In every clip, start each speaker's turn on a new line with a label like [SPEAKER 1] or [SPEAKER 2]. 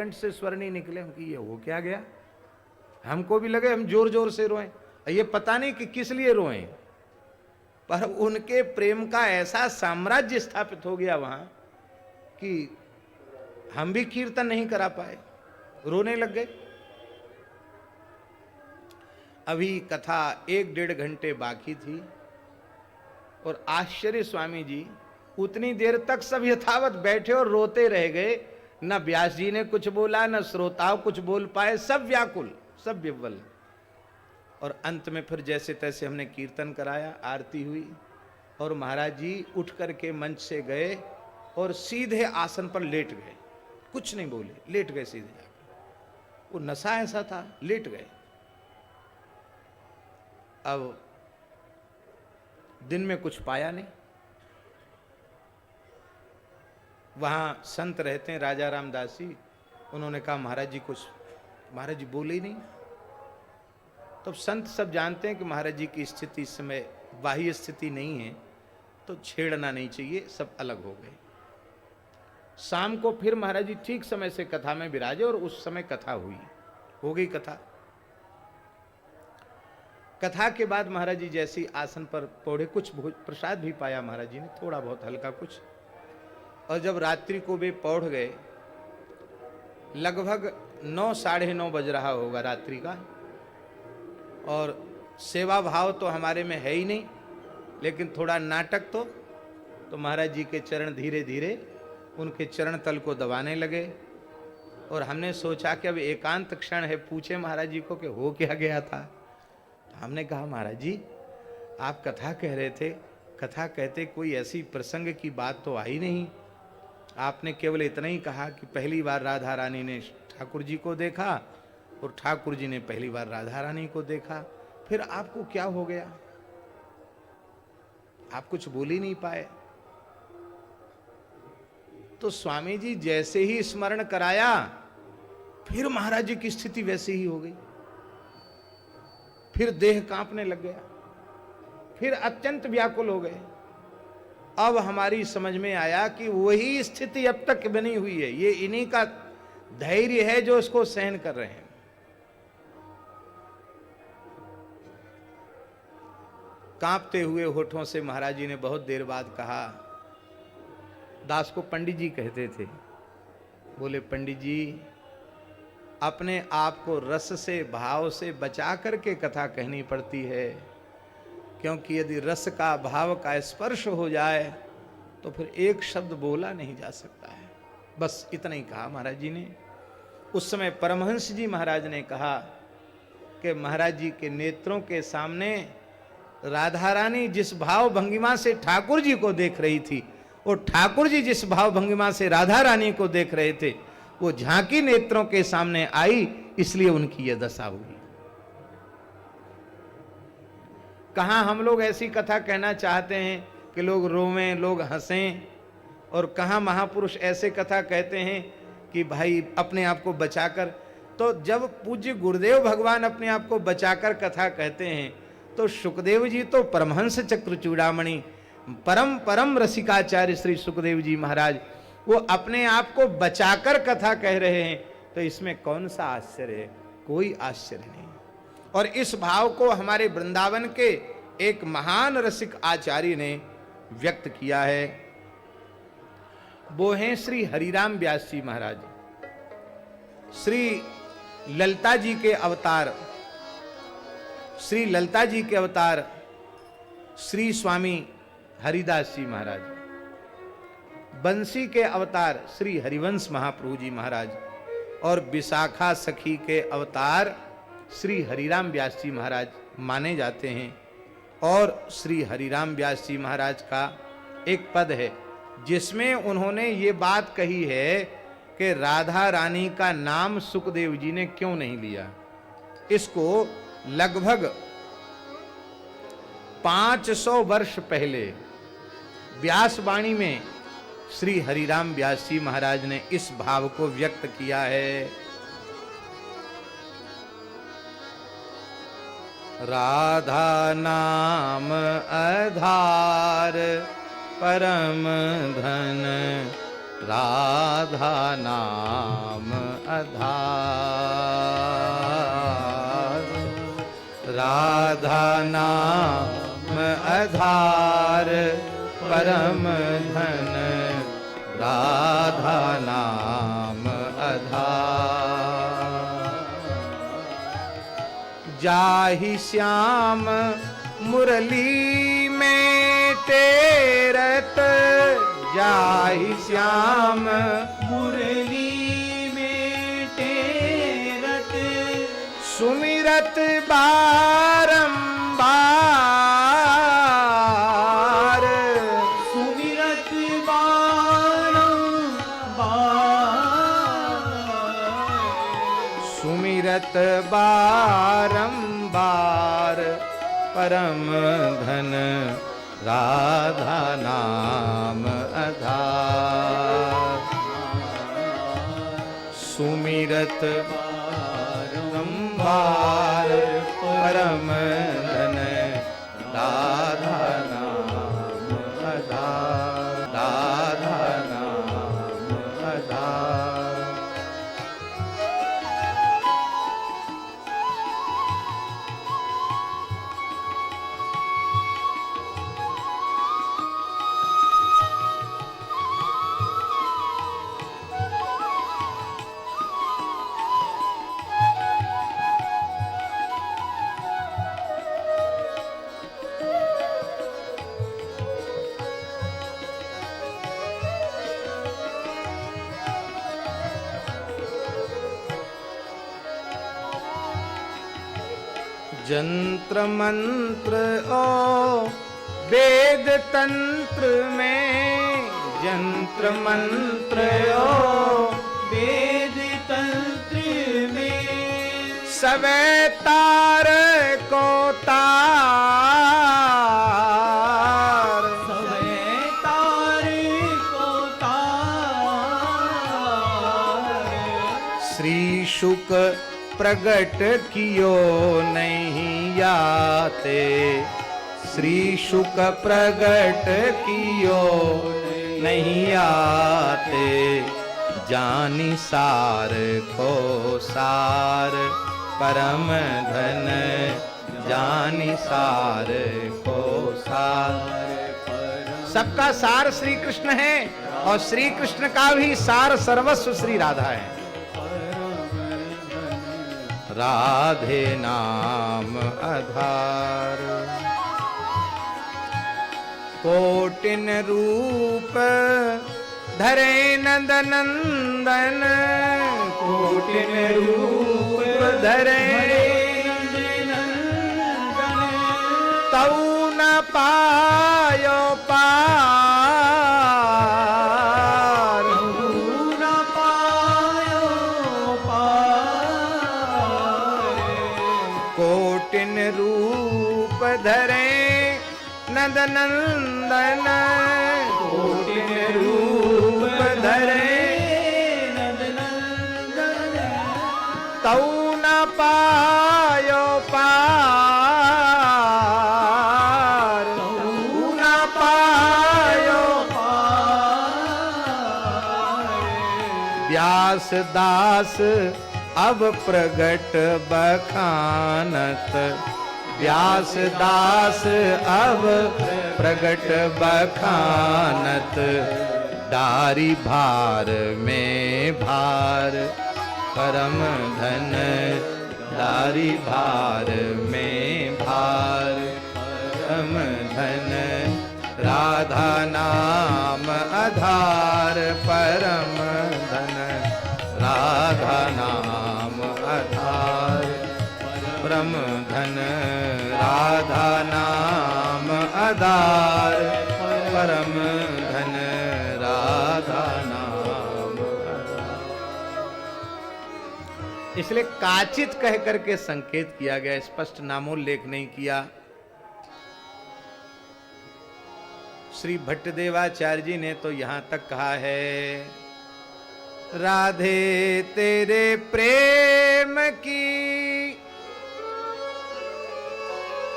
[SPEAKER 1] कंठ से स्वर नहीं निकले। हम कि ये हो क्या गया, हमको भी लगे हम जोर जोर से रोएं, ये पता नहीं कि किस लिए रोएं, पर उनके प्रेम का ऐसा साम्राज्य स्थापित हो गया वहां कि हम भी कीर्तन नहीं करा पाए, रोने लग गए। अभी कथा 1-1.5 घंटे बाकी थी और आश्चर्य स्वामी जी उतनी देर तक सब यथावत बैठे और रोते रह गए। न व्यास जी ने कुछ बोला, न श्रोताओं कुछ बोल पाए, सब व्याकुल, सब विह्वल। और अंत में फिर जैसे तैसे हमने कीर्तन कराया, आरती हुई और महाराज जी उठ करके मंच से गए और सीधे आसन पर लेट गए, कुछ नहीं बोले, लेट गए सीधे जाकर। वो नशा ऐसा था, लेट गए। अब दिन में कुछ पाया नहीं। वहां संत रहते हैं राजा रामदास जी, उन्होंने कहा महाराज जी कुछ, महाराज जी बोले ही नहीं। तो संत सब जानते हैं कि महाराज जी की स्थिति इस समय बाह्य स्थिति नहीं है, तो छेड़ना नहीं चाहिए, सब अलग हो गए। शाम को फिर महाराज जी ठीक समय से कथा में विराजे और उस समय कथा हुई, हो गई कथा। कथा के बाद महाराज जी जैसी आसन पर पौड़े, कुछ प्रसाद भी पाया महाराज जी ने, थोड़ा बहुत हल्का कुछ। और जब रात्रि को वे पौड़ गए, लगभग 9-9:30 बज रहा होगा रात्रि का, और सेवा भाव तो हमारे में है ही नहीं, लेकिन थोड़ा नाटक तो महाराज जी के चरण धीरे धीरे उनके चरण तल को दबाने लगे। और हमने सोचा कि अब एकांत क्षण है, पूछे महाराज जी को कि हो क्या गया था। तो हमने कहा महाराज जी आप कथा कह रहे थे, कथा कहते कोई ऐसी प्रसंग की बात तो आई नहीं, आपने केवल इतना ही कहा कि पहली बार राधा रानी ने ठाकुर जी को देखा और ठाकुर जी ने पहली बार राधा रानी को देखा, फिर आपको क्या हो गया, आप कुछ बोल ही नहीं पाए। तो स्वामी जी जैसे ही स्मरण कराया, फिर महाराज जी की स्थिति वैसे ही हो गई, फिर देह कांपने लग गया, फिर अत्यंत व्याकुल हो गए। अब हमारी समझ में आया कि वही स्थिति अब तक बनी हुई है, ये इन्हीं का धैर्य है जो इसको सहन कर रहे हैं। कांपते हुए होठों से महाराज जी ने बहुत देर बाद कहा, दास को पंडित जी कहते थे, बोले पंडित जी अपने आप को रस से भाव से बचा करके कथा कहनी पड़ती है, क्योंकि यदि रस का भाव का स्पर्श हो जाए तो फिर एक शब्द बोला नहीं जा सकता है। बस इतना ही कहा महाराज जी ने। उस समय परमहंस जी महाराज ने कहा कि महाराज जी के नेत्रों के सामने राधा रानी जिस भाव भंगिमा से ठाकुर जी को देख रही थी और ठाकुर जी जिस भाव भंगिमा से राधा रानी को देख रहे थे, वो झांकी नेत्रों के सामने आई, इसलिए उनकी यह दशा हुई। कहाँ हम लोग ऐसी कथा कहना चाहते हैं कि लोग रोवें, लोग हंसें, और कहाँ महापुरुष ऐसे कथा कहते हैं कि भाई अपने आप को बचाकर। तो जब पूज्य गुरुदेव भगवान अपने आप को बचाकर कथा कहते हैं, तो सुखदेव जी तो परमहंस चक्र चूड़ामणि परम परम रसिकाचार्य श्री सुखदेव जी महाराज, वो अपने आप को बचाकर कथा कह रहे हैं, तो इसमें कौन सा आश्चर्य है, कोई आश्चर्य नहीं। और इस भाव को हमारे वृंदावन के एक महान रसिक आचार्य ने व्यक्त किया है, वो हैं श्री हरिराम व्यास जी महाराज। श्री ललता जी के अवतार, श्री ललता जी के अवतार श्री स्वामी हरिदास जी महाराज, बंसी के अवतार श्री हरिवंश महाप्रभु जी महाराज, और विशाखा सखी के अवतार श्री हरिराम व्यास जी महाराज माने जाते हैं। और श्री हरिराम व्यास जी महाराज का एक पद है जिसमें उन्होंने ये बात कही है कि राधा रानी का नाम सुखदेव जी ने क्यों नहीं लिया। इसको लगभग 500 वर्ष पहले व्यासवाणी में श्री हरिराम व्यास जी महाराज ने इस भाव को व्यक्त किया है। राधा नाम आधार परम धन राधा नाम आधार, राधा नाम आधार परम धन, राधा नाम आधार। जाहि श्याम मुरली में तेरत, जाहि श्याम
[SPEAKER 2] मुरली में तेरत,
[SPEAKER 1] सुमिरत बारंबार,
[SPEAKER 2] सुमिरत बारंबार,
[SPEAKER 1] सुमिरत बारंबार परम धन, राधा नाम आधार। सुमिरत बारंबार परम धन, राधा नाम आधार, राधा नाम आधार। जंत्र मंत्र ओ वेद तंत्र में, जंत्र मंत्र ओ
[SPEAKER 2] वेद तंत्र में,
[SPEAKER 1] सवे तार को तार,
[SPEAKER 2] सवे तार को तार,
[SPEAKER 1] श्री शुक प्रगट कियो नहीं याते, श्री शुक प्रगट कियो नहीं आते, जानी सार को सार परम धन, जानी सार को सार। सबका सार श्री कृष्ण है और श्री कृष्ण का भी सार सर्वस्व श्री राधा है। राधे नाम आधार, कोटिन रूप धरे नंद नंदन, कोटिन रूप धरे
[SPEAKER 2] नंदन,
[SPEAKER 1] तऊ न पायो पार,
[SPEAKER 2] न पायो पार,
[SPEAKER 1] कोटिन रूप धरे नंद नंदन, कोटिन रूप धरे
[SPEAKER 2] नंद नंदन,
[SPEAKER 1] तऊ न पायो पार, तऊ न पायो
[SPEAKER 2] पार,
[SPEAKER 1] व्यास दास अब प्रगट बखानत, व्यास दास अब प्रगट बखानत, डारी भार में भार परम धन, डारी भार में भार परम धन, राधा नाम आधार परम धन, राधा नाम आधार परम धन, राधा नाम आधार परम धन, राधा नाम आधार। इसलिए काचित कह करके संकेत किया गया, स्पष्ट नामोल्लेख नहीं किया। श्री भट्टदेवाचार्य जी ने तो यहां तक कहा है, राधे तेरे प्रेम की,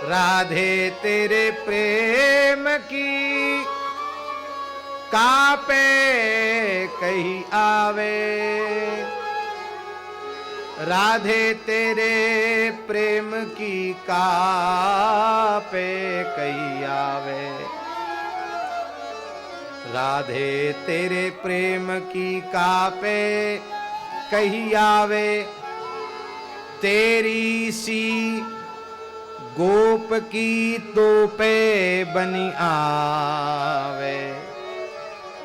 [SPEAKER 1] राधे तेरे प्रेम की कापे कही आवे। राधे तेरे प्रेम की कापे कही आवे। राधे तेरे प्रेम की कापे कही आवे। तेरी सी गोप की तो पे बनी आवे।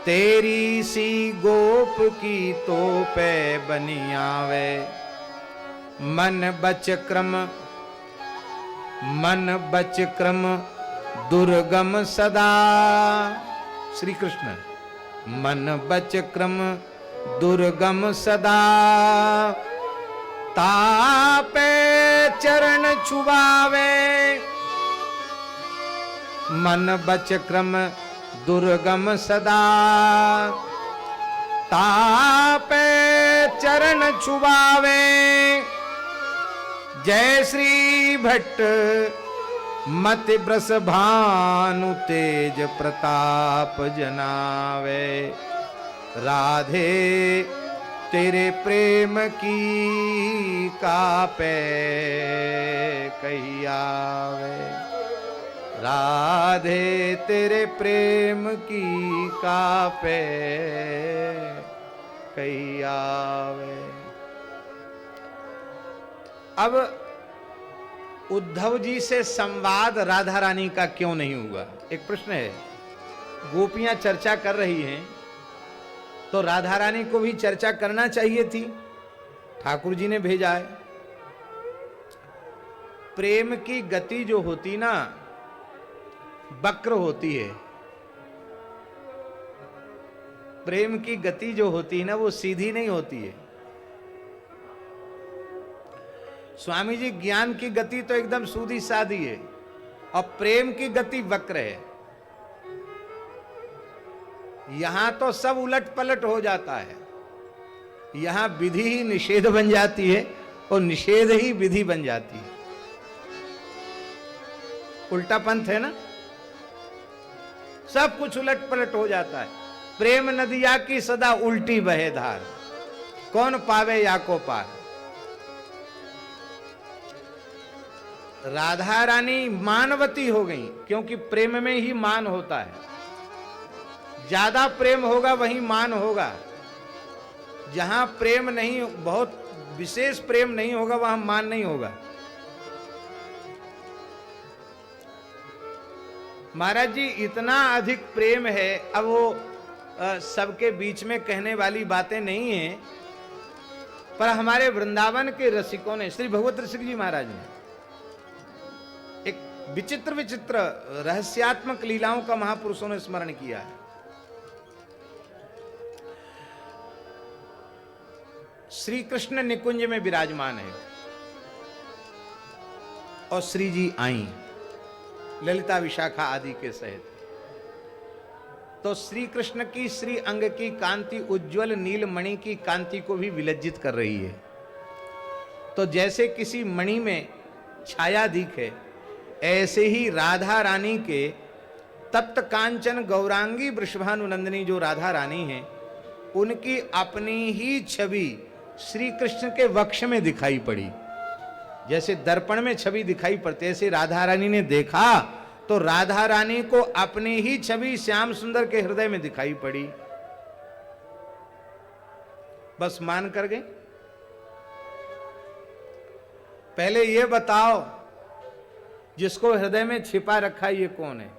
[SPEAKER 1] तेरी सी गोप की तो पे बनी आवे। मन बच क्रम दुर्गम सदा। श्री कृष्ण मन बच क्रम दुर्गम सदा। तापे चरण छुबावे। मन बच क्रम दुर्गम सदा। तापे चरण छुबावे। जय श्री भट्ट मति ब्रस भानु तेज प्रताप जनावे। राधे तेरे प्रेम की कापे कही आवे। राधे तेरे प्रेम की कापे कही आवे। अब उद्धव जी से संवाद राधा रानी का क्यों नहीं हुआ, एक प्रश्न है। गोपियां चर्चा कर रही हैं तो राधा रानी को भी चर्चा करना चाहिए थी। ठाकुर जी ने भेजा है। प्रेम की गति जो होती ना वक्र होती है। प्रेम की गति जो होती है ना वो सीधी नहीं होती है। स्वामी जी ज्ञान की गति तो एकदम सीधी सादी है और प्रेम की गति वक्र है। यहां तो सब उलट पलट हो जाता है। यहां विधि ही निषेध बन जाती है और निषेध ही विधि बन जाती है। उल्टा पंथ है ना, सब कुछ उलट पलट हो जाता है। प्रेम नदिया की सदा उल्टी बहे धार, कौन पावे या को पार। राधा रानी मानवती हो गई क्योंकि प्रेम में ही मान होता है। ज्यादा प्रेम होगा वहीं मान होगा। जहां प्रेम नहीं, बहुत विशेष प्रेम नहीं होगा वहां मान नहीं होगा। महाराज जी इतना अधिक प्रेम है। अब वो सबके बीच में कहने वाली बातें नहीं है, पर हमारे वृंदावन के रसिकों ने, श्री भगवत रसिक जी महाराज ने एक विचित्र विचित्र रहस्यात्मक लीलाओं का महापुरुषों ने स्मरण किया है। श्री कृष्ण निकुंज में विराजमान है और श्री जी आई ललिता विशाखा आदि के सहित। तो श्री कृष्ण की श्री अंग की कांति उज्जवल नीलमणि की कांति को भी विलज्जित कर रही है। तो जैसे किसी मणि में छाया दिखे, ऐसे ही राधा रानी के तप्त कांचन गौरांगी वृषभानुनंदिनी जो राधा रानी है, उनकी अपनी ही छवि श्री कृष्ण के वक्ष में दिखाई पड़ी। जैसे दर्पण में छवि दिखाई पड़ती है, ऐसे राधा रानी ने देखा तो राधा रानी को अपनी ही छवि श्याम सुंदर के हृदय में दिखाई पड़ी। बस मान कर गए। पहले ये बताओ जिसको हृदय में छिपा रखा ये कौन है?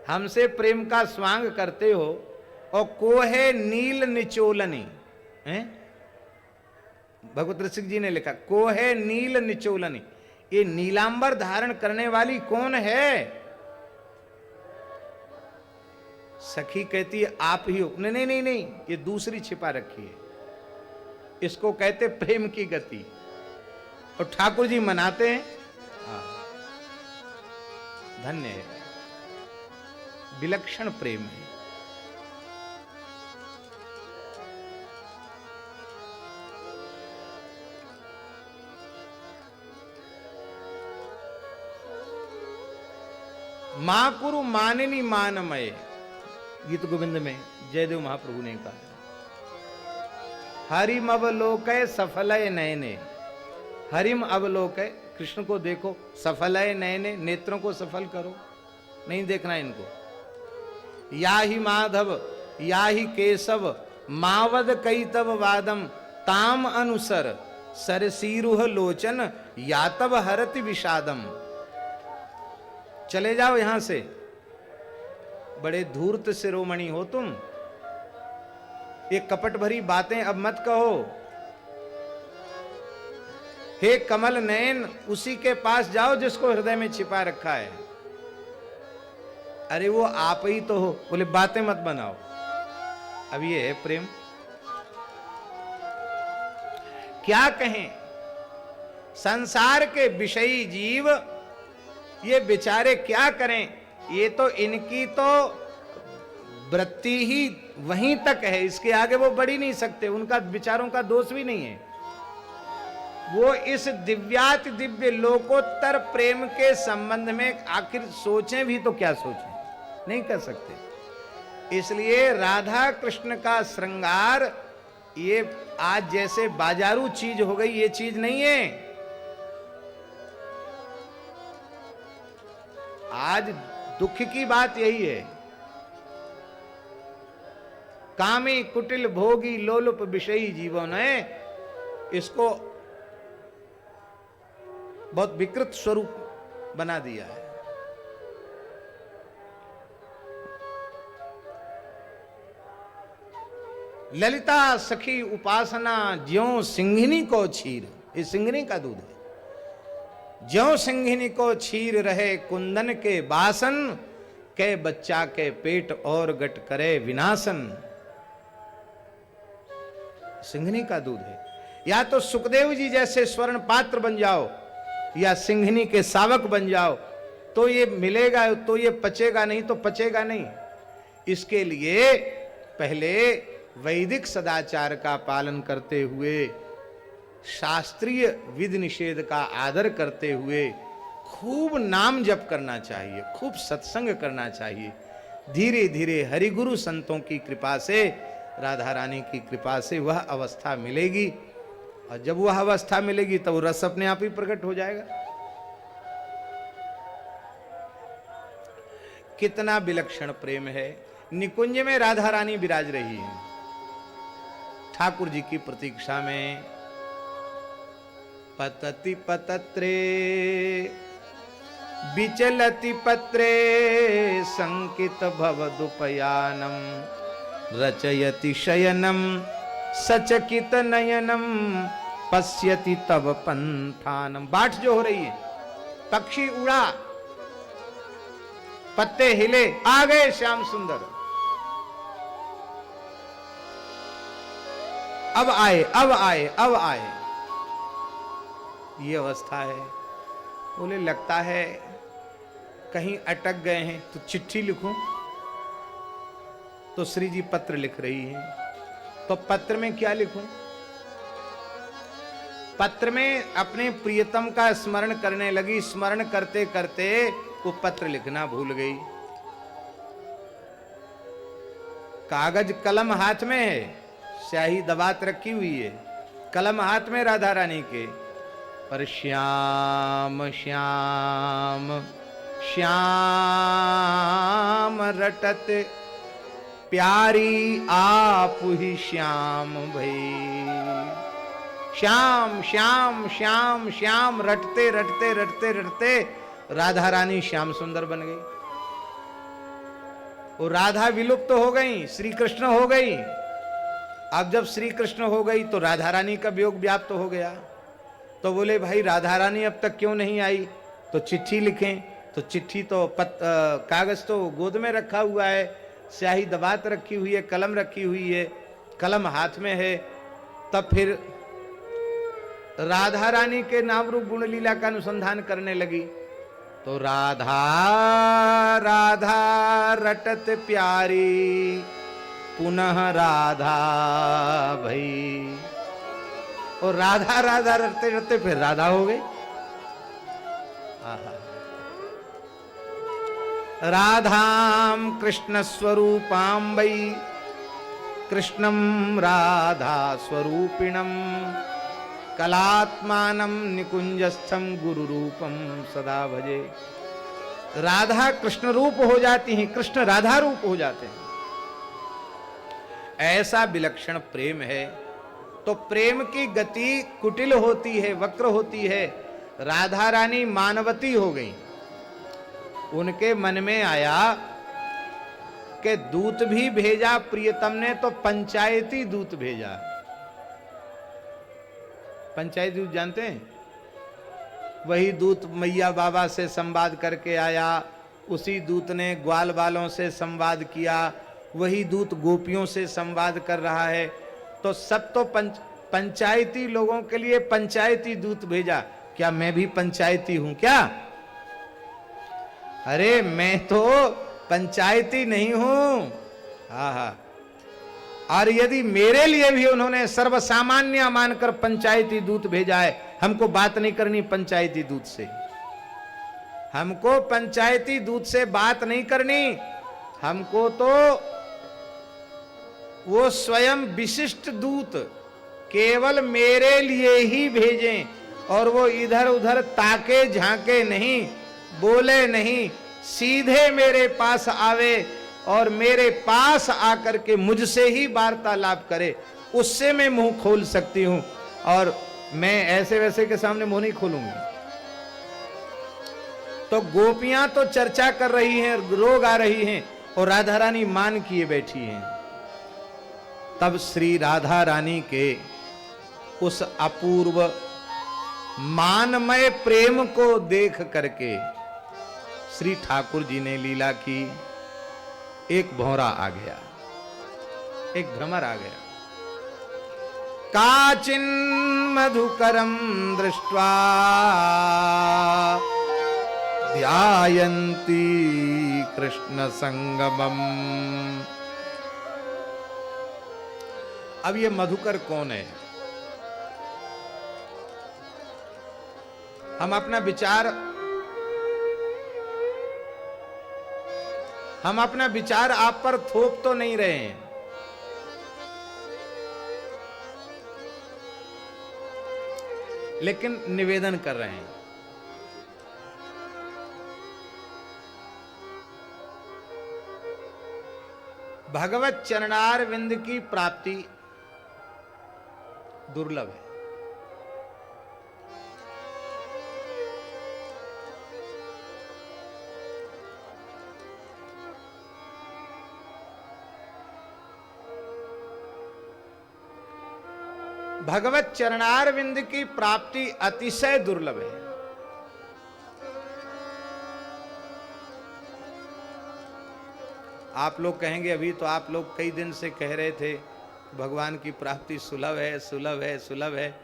[SPEAKER 1] हमसे प्रेम का स्वांग करते हो और को है नील निचोलनी है। भगवत रसिक जी ने लिखा को है नील निचोलनी। ये नीलांबर धारण करने वाली कौन है? सखी कहती है आप ही हो। नहीं नहीं नहीं नहीं, ये दूसरी छिपा रखी है। इसको कहते प्रेम की गति। और ठाकुर जी मनाते हैं। धन्य है, विलक्षण प्रेम है। मां कुरु मानिनी मानमय, गीत गोविंद में जयदेव महाप्रभु ने कहा, हरिम अवलोकय सफलय नयने। हरिम अवलोकय, कृष्ण को देखो, सफलय नयने, नेत्रों को सफल करो, नहीं देखना इनको। या ही माधव या ही केशव मावद कैतव वादम ताम अनुसर सरसीरुह लोचन यातव हरति विषादम। चले जाओ यहां से, बड़े धूर्त शिरोमणि हो तुम, ये कपट भरी बातें अब मत कहो। हे कमल नयन, उसी के पास जाओ जिसको हृदय में छिपा रखा है। अरे वो आप ही तो हो, बोले बातें मत बनाओ। अब ये है प्रेम। क्या कहें, संसार के विषयी जीव ये बेचारे क्या करें, ये तो इनकी तो वृत्ति ही वहीं तक है, इसके आगे वो बढ़ ही नहीं सकते, उनका विचारों का दोष भी नहीं है। वो इस दिव्याति दिव्य लोकोत्तर प्रेम के संबंध में आखिर सोचें भी तो क्या सोचें, नहीं कर सकते। इसलिए राधा कृष्ण का श्रृंगार ये आज जैसे बाजारू चीज हो गई, ये चीज नहीं है। आज दुख की बात यही है, कामी कुटिल भोगी लोलुप विषयी जीवों ने इसको बहुत विकृत स्वरूप बना दिया है। ललिता सखी उपासना ज्यों सिंघिनी को क्षीर, ये सिंघिनी का दूध है। ज्यों सिंघिनी को क्षीर रहे कुंदन के बासन, के बच्चा के पेट और गट करे विनाशन। सिंघिनी का दूध है। या तो सुखदेव जी जैसे स्वर्ण पात्र बन जाओ या सिंघिनी के सावक बन जाओ, तो ये मिलेगा, तो ये पचेगा, नहीं तो पचेगा नहीं। इसके लिए पहले वैदिक सदाचार का पालन करते हुए, शास्त्रीय विधि निषेध का आदर करते हुए खूब नाम जप करना चाहिए, खूब सत्संग करना चाहिए। धीरे धीरे हरिगुरु संतों की कृपा से, राधा रानी की कृपा से वह अवस्था मिलेगी, और जब वह अवस्था मिलेगी तब रस अपने आप ही प्रकट हो जाएगा। कितना विलक्षण प्रेम है। निकुंज में राधा रानी विराज रही है, ठाकुर जी की प्रतीक्षा में। पतति पतत्रे विचलति पत्रे संकित भवदुपयानम रचयति शयनम सचकित नयनम पश्यति तव पंथानम। बाट जो हो रही है, पक्षी उड़ा, पत्ते हिले, आ गए श्याम सुंदर। अब आए, अब आए, अब आए, ये अवस्था है। बोले लगता है कहीं अटक गए हैं, तो चिट्ठी लिखूं। तो श्री जी पत्र लिख रही हैं, तो पत्र में क्या लिखूं? पत्र में अपने प्रियतम का स्मरण करने लगी। स्मरण करते करते वो पत्र लिखना भूल गई। कागज कलम हाथ में है, स्याही दबात रखी हुई है, कलम हाथ में राधा रानी के, पर श्याम श्याम श्याम रटत प्यारी आप ही श्याम भई। श्याम श्याम श्याम श्याम रटते रटते रटते रटते राधा रानी श्याम सुंदर बन गई। वो राधा विलुप्त हो गई, श्री कृष्ण हो गई। अब जब श्री कृष्ण हो गई तो राधा रानी का वियोग व्याप्त हो गया। तो बोले भाई राधा रानी अब तक क्यों नहीं आई? तो चिट्ठी लिखें। तो चिट्ठी तो कागज तो गोद में रखा हुआ है, स्याही दबात रखी हुई है, कलम रखी हुई है, कलम हाथ में है। तब फिर राधा रानी के नाम रूप गुण लीला का अनुसंधान करने लगी। तो राधा राधा रटत प्यारी पुनः राधा भई। और राधा राधा रटते रटते फिर राधा हो गई। राधाम कृष्ण स्वरूपाम वै कृष्णम राधा स्वरूपिणम कलात्मानम निकुंजस्थम गुरु रूपम सदा भजे। राधा कृष्ण रूप हो जाती हैं, कृष्ण राधा रूप हो जाते हैं। ऐसा विलक्षण प्रेम है। तो प्रेम की गति कुटिल होती है, वक्र होती है। राधा रानी मानवती हो गई। उनके मन में आया कि दूत भी भेजा प्रियतम ने, तो पंचायती दूत भेजा। पंचायती दूत जानते हैं? वही दूत मैया बाबा से संवाद करके आया, उसी दूत ने ग्वाल वालों से संवाद किया, वही दूत गोपियों से संवाद कर रहा है। तो सब तो पंचायती लोगों के लिए पंचायती दूत भेजा। क्या मैं भी पंचायती हूं क्या? अरे मैं तो पंचायती नहीं हूं। हा हा। और यदि मेरे लिए भी उन्होंने सर्वसामान्य मानकर पंचायती दूत भेजा है, हमको बात नहीं करनी पंचायती दूत से। हमको पंचायती दूत से बात नहीं करनी। हमको तो वो स्वयं विशिष्ट दूत केवल मेरे लिए ही भेजें, और वो इधर उधर ताके झांके नहीं, बोले नहीं, सीधे मेरे पास आवे और मेरे पास आकर के मुझसे ही वार्तालाप करे। उससे मैं मुंह खोल सकती हूं, और मैं ऐसे वैसे के सामने मुंह नहीं खोलूंगी। तो गोपियां तो चर्चा कर रही हैं, रोग आ रही हैं, और राधा रानी मान किए बैठी हैं। तब श्री राधा रानी के उस अपूर्व मानमय प्रेम को देख करके श्री ठाकुर जी ने लीला की। एक भौरा आ गया, एक भ्रमर आ गया। काचिन मधुकरम दृष्ट्वा ध्यायन्ती कृष्ण संगमम। अब ये मधुकर कौन है? हम अपना विचार आप पर थोप तो नहीं रहे हैं, लेकिन निवेदन कर रहे हैं। भगवत चरणार विंद की प्राप्ति दुर्लभ है। भगवत चरणार विंद की प्राप्ति अतिशय दुर्लभ है। आप लोग कहेंगे, अभी तो आप लोग कई दिन से कह रहे थे भगवान की प्राप्ति सुलभ है, सुलभ है, सुलभ है,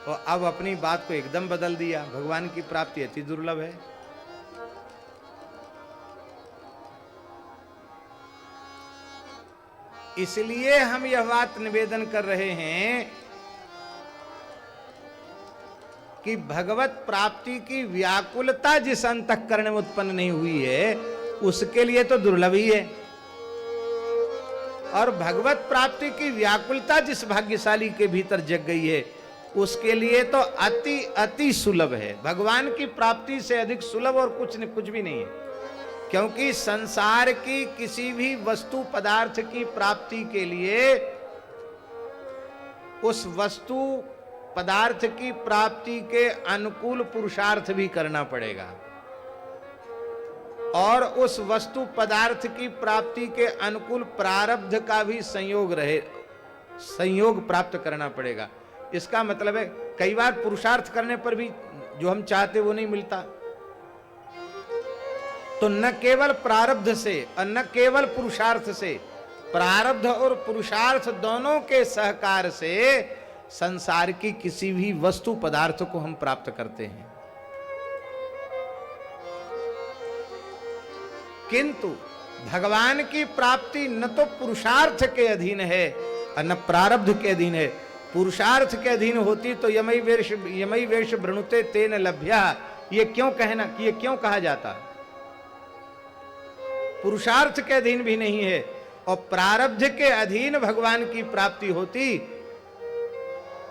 [SPEAKER 1] और अब अपनी बात को एकदम बदल दिया, भगवान की प्राप्ति अति दुर्लभ है। इसलिए हम यह बात निवेदन कर रहे हैं कि भगवत प्राप्ति की व्याकुलता जिस अंतःकरण में उत्पन्न नहीं हुई है, उसके लिए तो दुर्लभ ही है। और भगवत प्राप्ति की व्याकुलता जिस भाग्यशाली के भीतर जग गई है, उसके लिए तो अति अति सुलभ है। भगवान की प्राप्ति से अधिक सुलभ और कुछ भी नहीं है। क्योंकि संसार की किसी भी वस्तु पदार्थ की प्राप्ति के लिए उस वस्तु पदार्थ की प्राप्ति के अनुकूल पुरुषार्थ भी करना पड़ेगा, और उस वस्तु पदार्थ की प्राप्ति के अनुकूल प्रारब्ध का भी संयोग प्राप्त करना पड़ेगा। इसका मतलब है कई बार पुरुषार्थ करने पर भी जो हम चाहते वो नहीं मिलता। तो न केवल प्रारब्ध से और न केवल पुरुषार्थ से, प्रारब्ध और पुरुषार्थ दोनों के सहकार से संसार की किसी भी वस्तु पदार्थ को हम प्राप्त करते हैं। किंतु भगवान की प्राप्ति न तो पुरुषार्थ के अधीन है और न प्रारब्ध के अधीन है। पुरुषार्थ के अधीन होती तो यमई वेश वृणुते तेन लभ्या, ये क्यों कहना कि ये क्यों कहा जाता? पुरुषार्थ के अधीन भी नहीं है, और प्रारब्ध के अधीन भगवान की प्राप्ति होती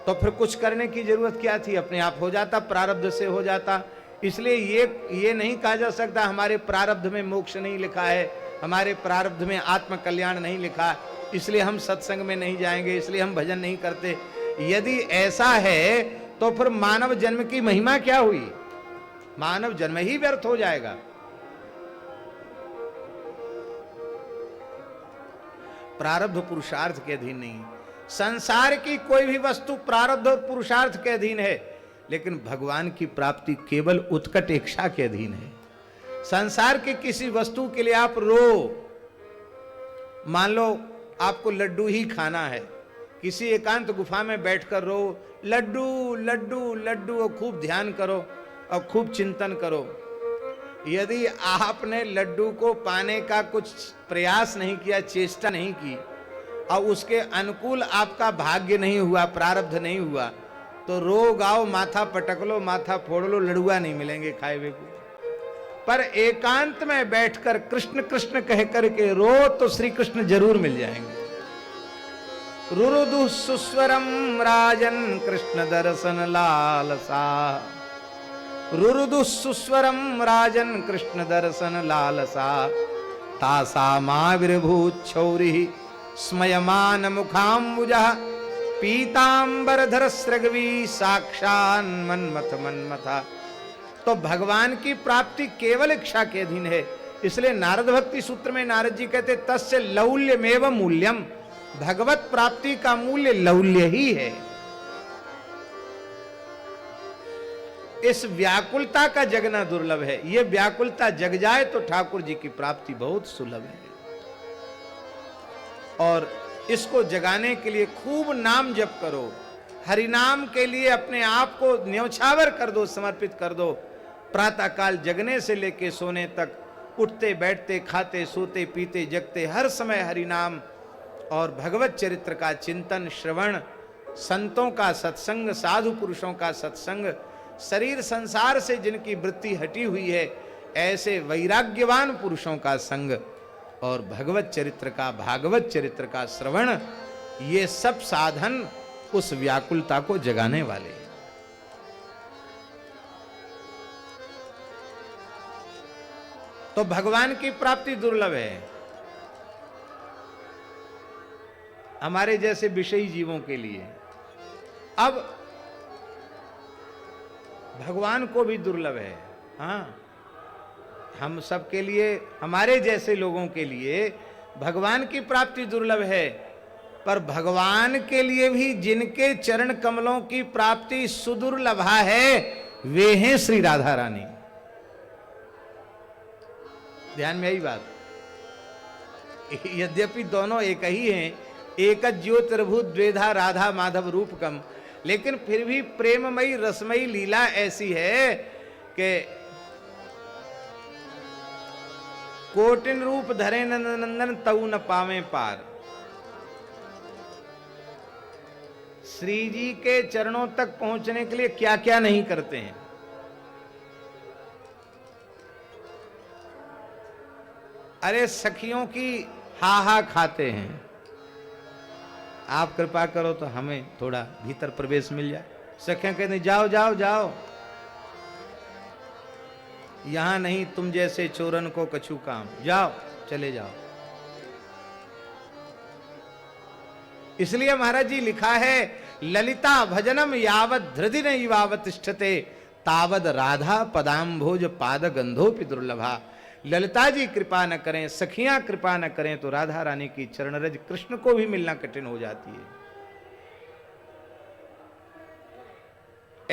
[SPEAKER 1] तो फिर कुछ करने की जरूरत क्या थी, अपने आप हो जाता, प्रारब्ध से हो जाता। इसलिए ये नहीं कहा जा सकता हमारे प्रारब्ध में मोक्ष नहीं लिखा है, हमारे प्रारब्ध में आत्म कल्याण नहीं लिखा, इसलिए हम सत्संग में नहीं जाएंगे, इसलिए हम भजन नहीं करते। यदि ऐसा है तो फिर मानव जन्म की महिमा क्या हुई, मानव जन्म ही व्यर्थ हो जाएगा। प्रारब्ध पुरुषार्थ के अधीन नहीं, संसार की कोई भी वस्तु प्रारब्ध और पुरुषार्थ के अधीन है, लेकिन भगवान की प्राप्ति केवल उत्कट इच्छा के अधीन है। संसार की किसी वस्तु के लिए आप रो, मान लो आपको लड्डू ही खाना है, किसी एकांत गुफा में बैठकर रो, लड्डू लड्डू लड्डू, और खूब ध्यान करो और खूब चिंतन करो। यदि आपने लड्डू को पाने का कुछ प्रयास नहीं किया, चेष्टा नहीं की, और उसके अनुकूल आपका भाग्य नहीं हुआ, प्रारब्ध नहीं हुआ, तो रो गाओ, माथा पटक लो, माथा फोड़ लो, लड़ुआ नहीं मिलेंगे खाए हुए को। पर एकांत में बैठकर कृष्ण कृष्ण कह करके रो तो श्री कृष्ण जरूर मिल जाएंगे। रुरुदु सुस्वरम राजन कृष्ण दर्शन लालसा, रुरुदु सुस्वरम राजन कृष्ण दर्शन लालसा, तासा माविर्भूत छौरि स्मयमान मुखाम्बुजः, पीतांबरधर सृगवी साक्षान मन्मथ मन्मथा। तो भगवान की प्राप्ति केवल इच्छा के अधीन है। इसलिए नारद भक्ति सूत्र में नारद जी कहते तस्य लौल्यमेव मूल्यम, भगवत प्राप्ति का मूल्य लौल्य ही है। इस व्याकुलता का जगना दुर्लभ है, यह व्याकुलता जग जाए तो ठाकुर जी की प्राप्ति बहुत सुलभ है। और इसको जगाने के लिए खूब नाम जप करो, हरि नाम के लिए अपने आप को न्यौछावर कर दो, समर्पित कर दो। प्रातः काल जगने से लेके सोने तक, उठते बैठते खाते सोते पीते जगते हर समय हरि नाम और भगवत चरित्र का चिंतन श्रवण, संतों का सत्संग, साधु पुरुषों का सत्संग, शरीर संसार से जिनकी वृत्ति हटी हुई है ऐसे वैराग्यवान पुरुषों का संग और भगवत चरित्र का, भागवत चरित्र का श्रवण, ये सब साधन उस व्याकुलता को जगाने वाले हैं। तो भगवान की प्राप्ति दुर्लभ है हमारे जैसे विषयी जीवों के लिए। अब भगवान को भी दुर्लभ है, हाँ, हम सब के लिए, हमारे जैसे लोगों के लिए भगवान की प्राप्ति दुर्लभ है। पर भगवान के लिए भी जिनके चरण कमलों की प्राप्ति सुदुर्लभा है वे हैं श्री राधा रानी। ध्यान में आई बात, यद्यपि दोनों एक ही हैं, एक ज्योतिर्भूत द्वेधा राधा माधव रूपकम, लेकिन फिर भी प्रेममयी रसमयी लीला ऐसी है कि कोटिन रूप धरे नंदन तऊ न पावे पार। श्री जी के चरणों तक पहुंचने के लिए क्या क्या नहीं करते हैं। अरे सखियों की हा खाते हैं, आप कृपा करो तो हमें थोड़ा भीतर प्रवेश मिल जाए। सखियां कहते जाओ जाओ जाओ, यहां नहीं तुम जैसे चोरन को कछु काम, जाओ चले जाओ। इसलिए महाराज जी लिखा है ललिता भजनम यावत धृति नहीं वावतिष्ठते तावद राधा पदाम्भोज पाद गंधोपि दुर्लभा। ललिता जी कृपा न करें, सखियां कृपा न करें तो राधा रानी की चरणरज कृष्ण को भी मिलना कठिन हो जाती है।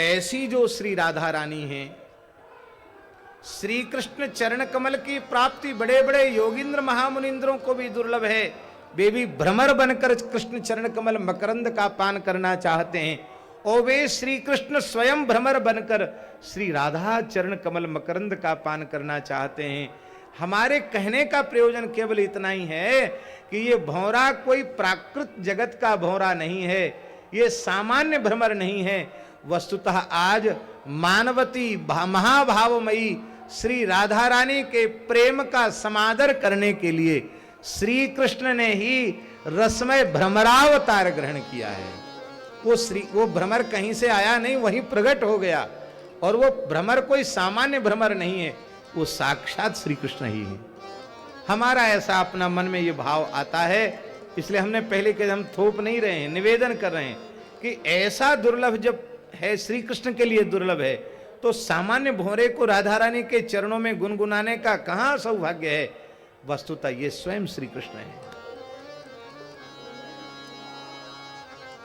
[SPEAKER 1] ऐसी जो श्री राधा रानी है, श्री कृष्ण चरण कमल की प्राप्ति बड़े बड़े योगींद्र महामुनिंद्रों को भी दुर्लभ है। वे भी भ्रमर बनकर कृष्ण चरण कमल मकरंद का पान करना चाहते हैं, और वे श्री कृष्ण स्वयं भ्रमर बनकर श्री राधा चरण कमल मकरंद का पान करना चाहते हैं। हमारे कहने का प्रयोजन केवल इतना ही है कि ये भौरा कोई प्राकृत जगत का भौरा नहीं है, ये सामान्य भ्रमर नहीं है। वस्तुतः आज मानवती महाभावमयी श्री राधा रानी के प्रेम का समादर करने के लिए श्री कृष्ण ने ही रसमय भ्रमरावतार ग्रहण किया है। वो भ्रमर कहीं से आया नहीं, वहीं प्रकट हो गया। और वो भ्रमर कोई सामान्य भ्रमर नहीं है, वो साक्षात श्री कृष्ण ही है। हमारा ऐसा अपना मन में ये भाव आता है, इसलिए हमने पहले के हम थोप नहीं रहे हैं, निवेदन कर रहे हैं कि ऐसा दुर्लभ जब है, श्री कृष्ण के लिए दुर्लभ है, तो सामान्य भोरे को राधा रानी के चरणों में गुनगुनाने का कहां सौभाग्य है। वस्तुतः ये स्वयं श्री कृष्ण है।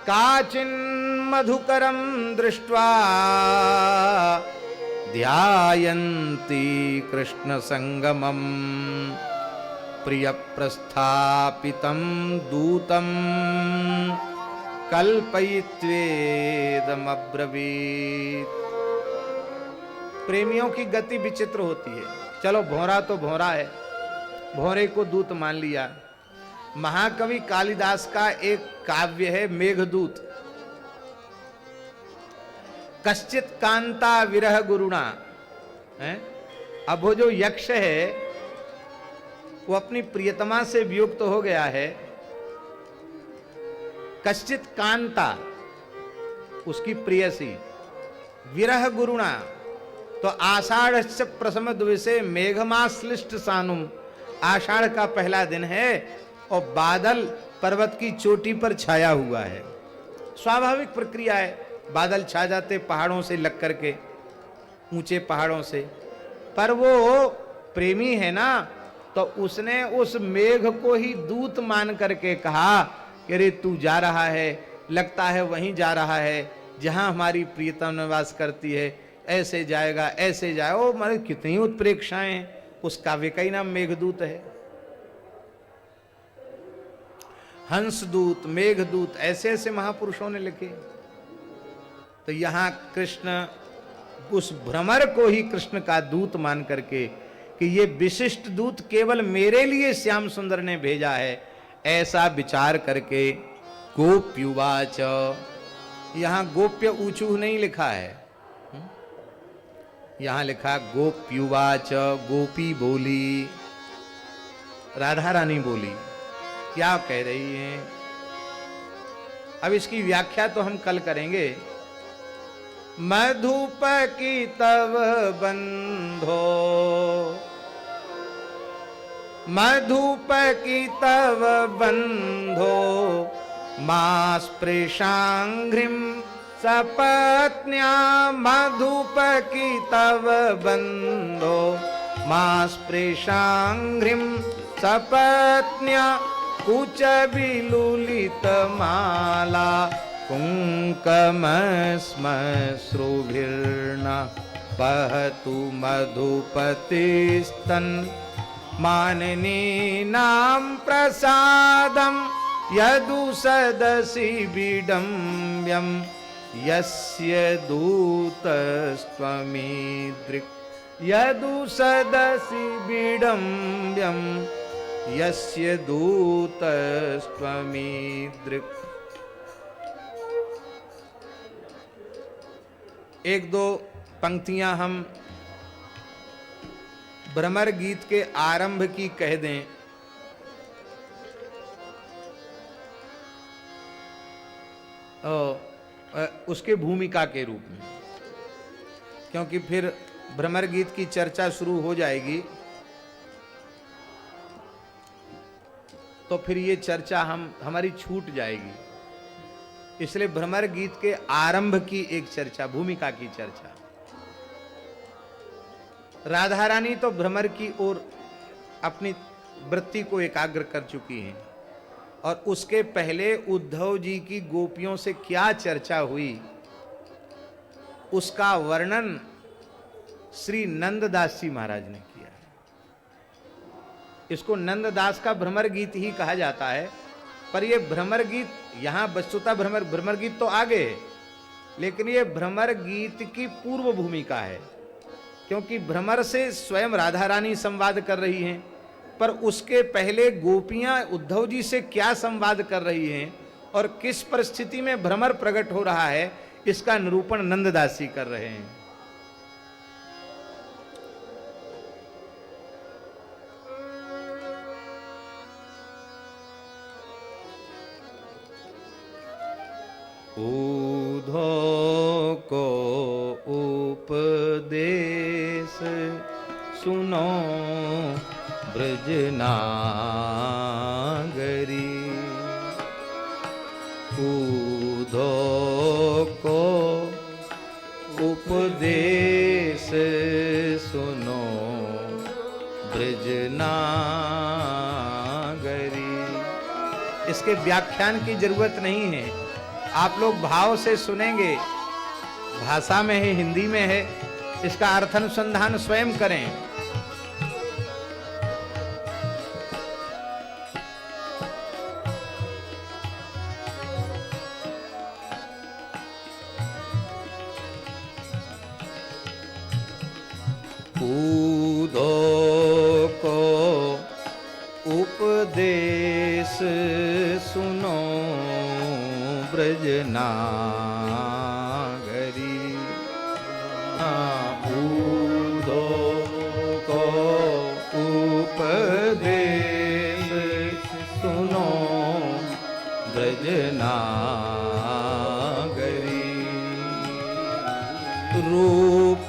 [SPEAKER 1] काचिन मधुकरम दृष्ट्वा ध्यायन्ति कृष्ण संगमम प्रिय प्रस्थापितं दूतं कल्पयित्वेदमब्रवीत्। प्रेमियों की गति विचित्र होती है। चलो भौरा तो भौरा है, भौरे को दूत मान लिया। महाकवि कालिदास का एक काव्य है मेघदूत। कश्चित कांता विरह गुरुणा है। अब वो जो यक्ष है वो अपनी प्रियतमा से वियुक्त हो गया है। कश्चित कांता उसकी प्रियसी, विरह गुरुणा तो आषाढ़ प्रथम दिवसे मेघमाश्लिष्ट सानुम, आषाढ़ का पहला दिन है और बादल पर्वत की चोटी पर छाया हुआ है। स्वाभाविक प्रक्रिया है, बादल छा जाते पहाड़ों से लग करके, ऊंचे पहाड़ों से। पर वो प्रेमी है ना, तो उसने उस मेघ को ही दूत मान करके कहा कि अरे तू जा रहा है, लगता है वहीं जा रहा है जहां हमारी प्रियतम निवास करती है, ऐसे जाएगा ऐसे जाए। ओ मारे कितनी उत्प्रेक्षाएं हैं। उस काव्य का ही नाम मेघदूत है। हंसदूत, मेघदूत, ऐसे ऐसे महापुरुषों ने लिखे। तो यहां कृष्ण उस भ्रमर को ही कृष्ण का दूत मान करके कि ये विशिष्ट दूत केवल मेरे लिए श्याम सुंदर ने भेजा है, ऐसा विचार करके गोप्युवाच, यहां गोप्य ऊंचू नहीं लिखा है, यहां लिखा गोप्युवाच, गोपी बोली, राधा रानी बोली। क्या कह रही हैं? अब इसकी व्याख्या तो हम कल करेंगे। मधुप की तव बंधो, मधुप की तव बंधो, मास प्रेषांघ्रिम सपत्न्या, मधुप की तव बंधो, मास प्रेषांघ्रिम सपत्न्या, कुच विलुलित माला, कुंकम श्मश्रुभिर्न पहतु मधुपतिस्तन, माननीनां प्रसादं यदु सदसि विडम्ब्यं, यस्य दूतस्त्वमीदृक्, यदु सदसि विडम्ब्यं, यस्य दूतस्त्वमीदृक्। एक दो पंक्तियां हम भ्रमर गीत के आरंभ की कह दें। उसके भूमिका के रूप में, क्योंकि फिर भ्रमर गीत की चर्चा शुरू हो जाएगी तो फिर ये चर्चा हमारी छूट जाएगी। इसलिए भ्रमर गीत के आरंभ की एक चर्चा, भूमिका की चर्चा। राधा रानी तो भ्रमर की ओर अपनी वृत्ति को एकाग्र कर चुकी हैं, और उसके पहले उद्धव जी की गोपियों से क्या चर्चा हुई उसका वर्णन श्री नंददास जी महाराज ने किया। इसको नंददास का भ्रमर गीत ही कहा जाता है, पर यह भ्रमर गीत यहां वस्तुतः भ्रमर गीत तो आगे है, लेकिन यह भ्रमर गीत की पूर्व भूमिका है, क्योंकि भ्रमर से स्वयं राधा रानी संवाद कर रही हैं, पर उसके पहले गोपियां उद्धव जी से क्या संवाद कर रही हैं और किस परिस्थिति में भ्रमर प्रकट हो रहा है, इसका निरूपण नंददास जी कर रहे हैं। ऊधो को उपदेश सुनो ब्रजनागरी। ऊधो को उपदेश सुनो ब्रजनागरी। इसके व्याख्यान की जरूरत नहीं है, आप लोग भाव से सुनेंगे। भाषा में है, हिंदी में है, इसका अर्थ अनुसंधान स्वयं करें। ऊधो को उपदेश सुनो ब्रजनागरी। ऊधो को उपदेश सुनो ब्रजनागरी।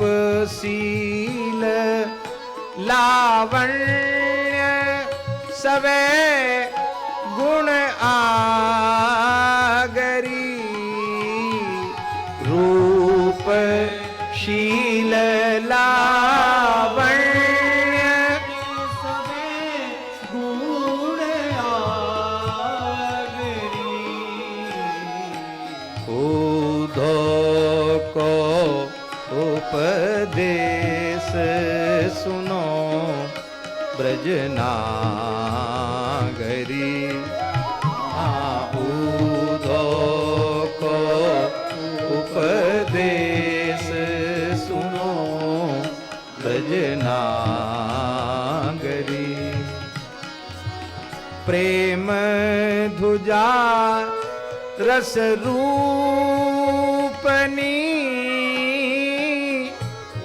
[SPEAKER 1] रूपशील लावण्य सवे गुण आगरी। रूपशील लावण्य
[SPEAKER 2] सवे गुण आगरी।
[SPEAKER 1] ऊधो को उपदेश सुनो ब्रजनागरी। ऊधो को उपदेश सुनो ब्रजनागरी। प्रेम ध्वजा रस रूपनी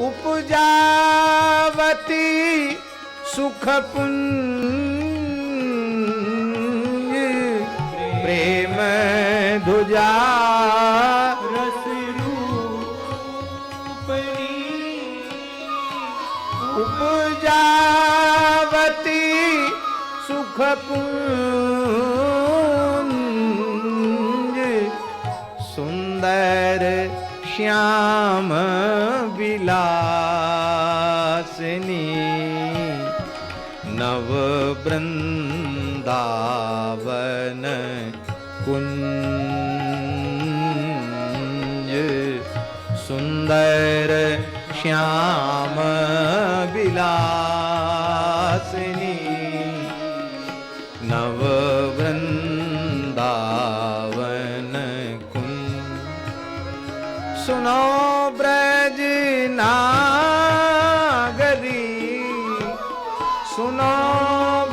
[SPEAKER 1] उपजावती सुख पुंज। प्रेम ध्वजा
[SPEAKER 2] रस रूपनी
[SPEAKER 1] उपजावती सुख पुंज। सुंदर श्याम विलासिनी नव वृंदावन कुंज। सुंदर श्याम विलासिनी नव वृंदावन कुंज। सुनो ब्रज नागरी, सुनो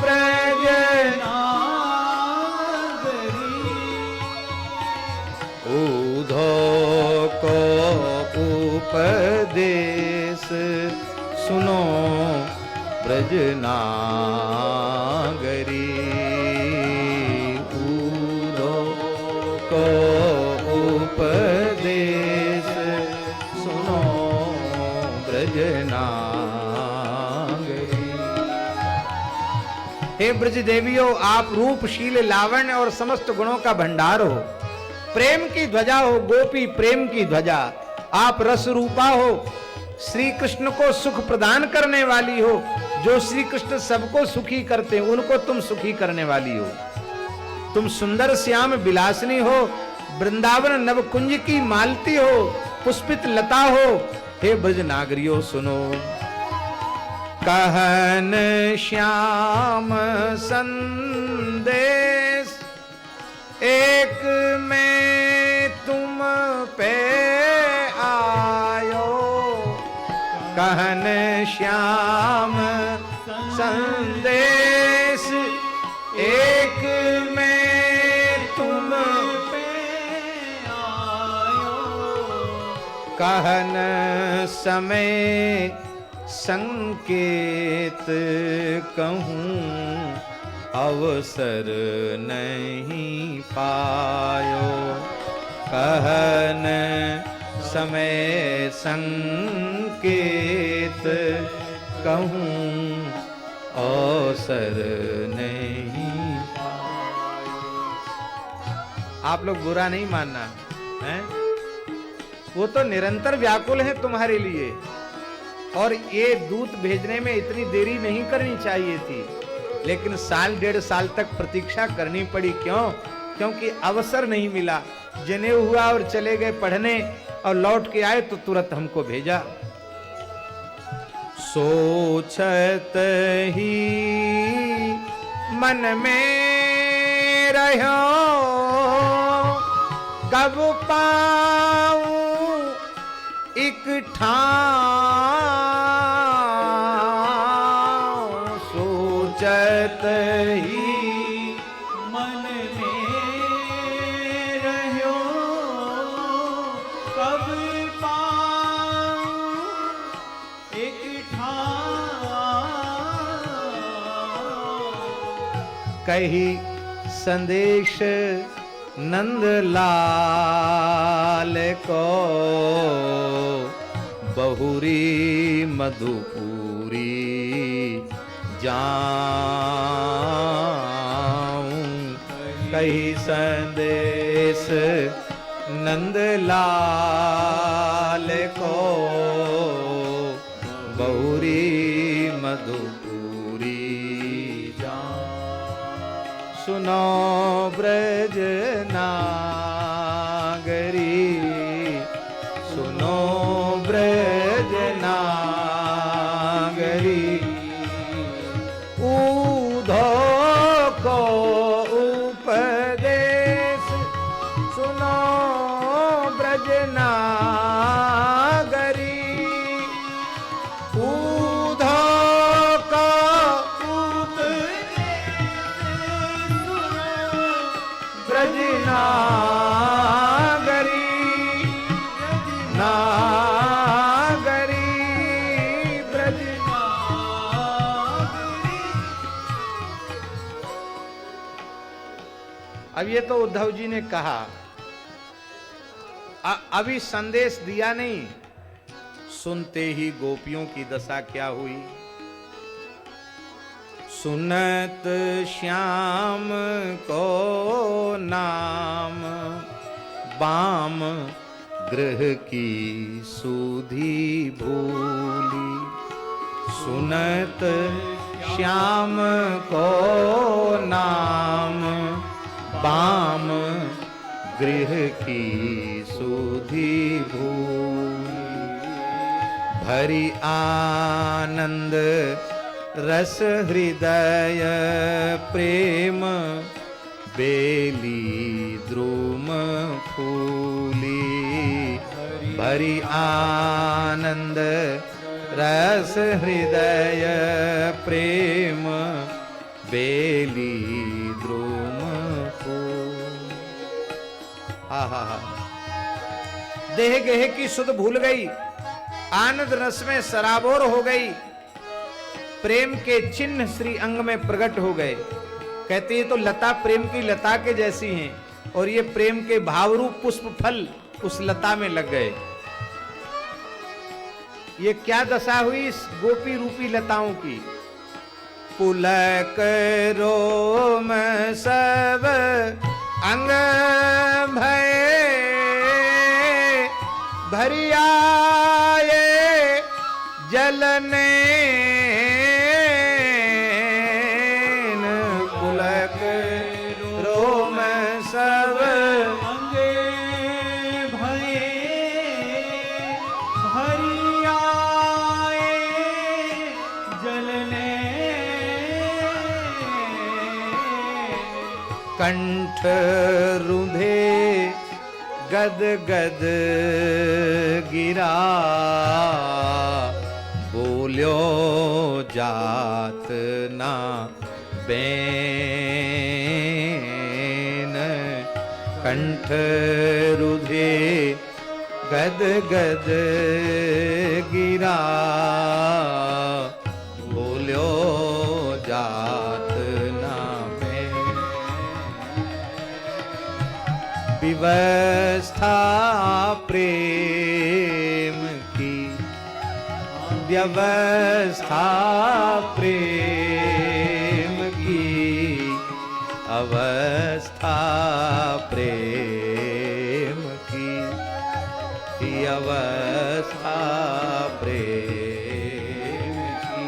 [SPEAKER 1] ब्रज
[SPEAKER 2] नागरी।
[SPEAKER 1] ऊधो को उपदेश सुनो ब्रज नागरी। ऊधो को उपदेश सुनो ब्रज नागरी। हे ब्रज देवियों, आप रूपशील लावण्य और समस्त गुणों का भंडार हो। प्रेम की ध्वजा हो, गोपी प्रेम की ध्वजा। आप रस रूपा हो, श्री कृष्ण को सुख प्रदान करने वाली हो। जो श्री कृष्ण सबको सुखी करते हैं, उनको तुम सुखी करने वाली हो। तुम सुंदर श्याम विलासिनी हो, वृंदावन नवकुंज की मालती हो, पुष्पित लता हो। हे ब्रज नागरियों सुनो, कहन श्याम संदेश एक में तुम पे आयो। कहन श्याम संदेश एक में तुम
[SPEAKER 2] पे आयो।
[SPEAKER 1] कहन समय संकेत कहूँ अवसर नहीं पायो। कहन समय संकेत कहूँ अवसर नहीं। आप लोग बुरा नहीं मानना है, वो तो निरंतर व्याकुल है तुम्हारे लिए, और ये दूत भेजने में इतनी देरी नहीं करनी चाहिए थी, लेकिन साल डेढ़ साल तक प्रतीक्षा करनी पड़ी। क्यों? क्योंकि अवसर नहीं मिला। जनेऊ हुआ और चले गए पढ़ने, और लौट के आए तो तुरंत हमको भेजा। सोचत ही मन में रहो कब पाऊं एक ठाव। सोचत ही
[SPEAKER 2] मन में रहो कब पाऊं एक ठाव।
[SPEAKER 1] कही संदेश नंदलाल को बहुरी मधुपुरी जाऊं। कही संदेश नंदलाल को बहुरी मधुपुरी जाऊं। सुनो ब्रज नागरी, सुनो ब्रज नागरी, ऊधो को उपदेश सुनो ब्रज नागरी। ऊधो को ब्रज नागरी, नागरी ब्रज नागरी। अब ये तो उद्धव जी ने कहा, अभी संदेश दिया नहीं, सुनते ही गोपियों की दशा क्या हुई। सुनत श्याम को नाम बाम गृह की सुधी भूली। सुनत श्याम को नाम बाम गृह की सुधी भूली। भरी आनंद रस हृदय प्रेम बेली द्रुम फूली। भरी आनंद रस हृदय प्रेम बेली द्रुम फूल। आहा, देह गेह की सुध भूल गई, आनंद रस में सराबोर हो गई, प्रेम के चिन्ह श्री अंग में प्रकट हो गए। कहते हैं तो लता प्रेम की लता के जैसी हैं, और ये प्रेम के भावरूप पुष्प फल उस लता में लग गए। ये क्या दशा हुई इस गोपी रूपी लताओं की। पुलक रोम सब अंग भय भरियाए जलने। पुलक रोम सब
[SPEAKER 2] अंग भय भरियाए जलने।
[SPEAKER 1] कंठ रुंधे गद गद गिरा, बोल्यो जात ना बेन। कंठ रुधे गद गद गिरा, बोल्यो जात ना बेन। व्यवस्था प्रेम की, व्यवस्था प्रेम की, अवस्था प्रेम की, अवस्था प्रेम की।